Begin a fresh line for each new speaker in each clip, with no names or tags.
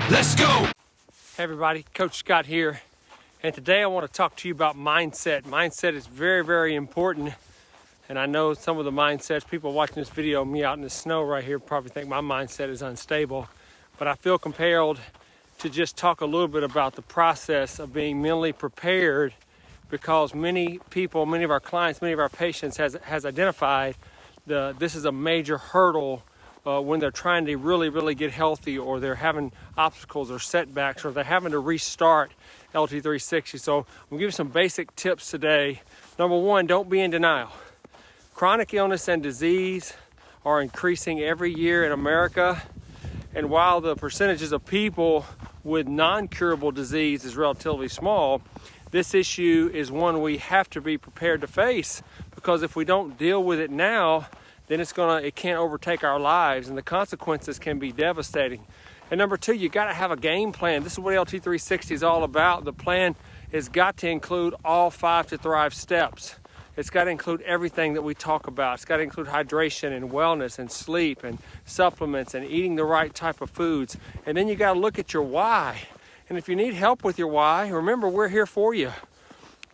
Let's go!
Hey everybody, Coach Scott here, and today I want to talk to you about mindset. Mindset is very, very important, and I know some of the mindsets, people watching this video, me out in the snow right here, probably think my mindset is unstable, but I feel compelled to just talk a little bit about the process of being mentally prepared, because many people, many of our clients, many of our patients has identified this is a major hurdle when they're trying to really get healthy, or they're having obstacles or setbacks, or they're having to restart LT360. So I'm gonna give you some basic tips today. Number one, don't be in denial. Chronic illness and disease are increasing every year in America. And while the percentages of people with non-curable disease is relatively small, this issue is one we have to be prepared to face, because if we don't deal with it now, then it can't overtake our lives, and the consequences can be devastating. And number two, you gotta have a game plan. This is what LT360 is all about. The plan has got to include all 5 to Thrive steps. It's got to include everything that we talk about. It's got to include hydration and wellness and sleep and supplements and eating the right type of foods. And then you got to look at your why. And if you need help with your why, remember, we're here for you.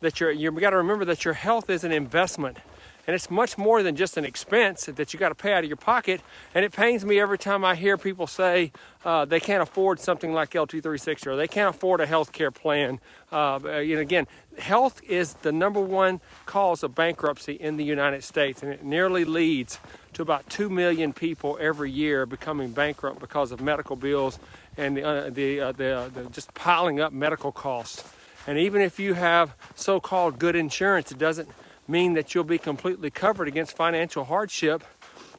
You got to remember that your health is an investment. And it's much more than just an expense that you got to pay out of your pocket. And it pains me every time I hear people say they can't afford something like LT360, or they can't afford a health care plan. Again, health is the number one cause of bankruptcy in the United States. And it nearly leads to about 2 million people every year becoming bankrupt because of medical bills and the just piling up medical costs. And even if you have so-called good insurance, it doesn't mean that you'll be completely covered against financial hardship,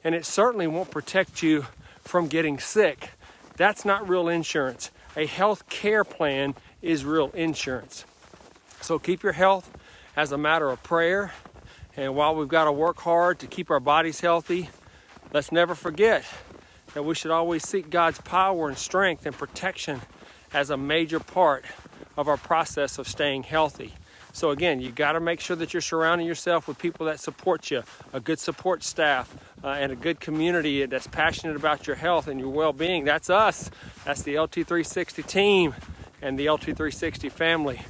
and it certainly won't protect you from getting sick. That's not real insurance. A health care plan is real insurance. So keep your health as a matter of prayer, and while we've got to work hard to keep our bodies healthy, let's never forget that we should always seek God's power and strength and protection as a major part of our process of staying healthy. So again, you got to make sure that you're surrounding yourself with people that support you, a good support staff, and a good community that's passionate about your health and your well-being. That's us. That's the LT360 team and the LT360 family.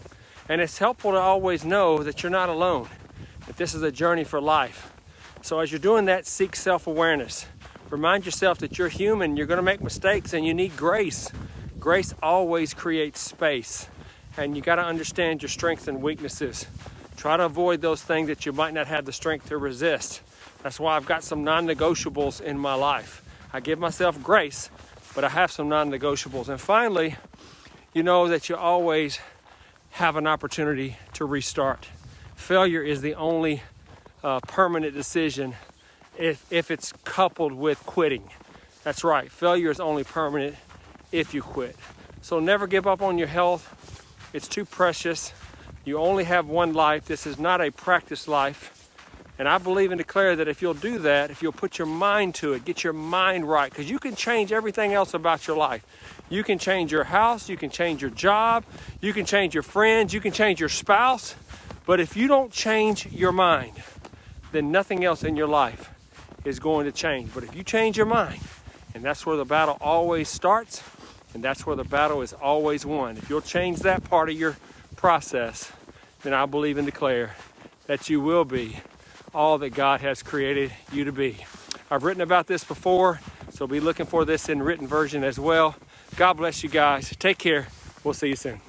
And it's helpful to always know that you're not alone, that this is a journey for life. So as you're doing that, seek self-awareness. Remind yourself that you're human, you're going to make mistakes, and you need grace. Grace always creates space. And you got to understand your strengths and weaknesses. Try to avoid those things that you might not have the strength to resist. That's why I've got some non-negotiables in my life. I give myself grace, but I have some non-negotiables. And finally, you know that you always have an opportunity to restart. Failure is the only permanent decision if it's coupled with quitting. That's right. Failure is only permanent if you quit. So never give up on your health. It's too precious. You only have one life. This is not a practice life. And I believe and declare that if you'll do that, if you'll put your mind to it, get your mind right, because you can change everything else about your life. You can change your house, you can change your job, you can change your friends, you can change your spouse. But if you don't change your mind, then nothing else in your life is going to change. But if you change your mind, and that's where the battle always starts, and that's where the battle is always won. If you'll change that part of your process, then I believe and declare that you will be all that God has created you to be. I've written about this before, so be looking for this in written version as well. God bless you guys. Take care. We'll see you soon.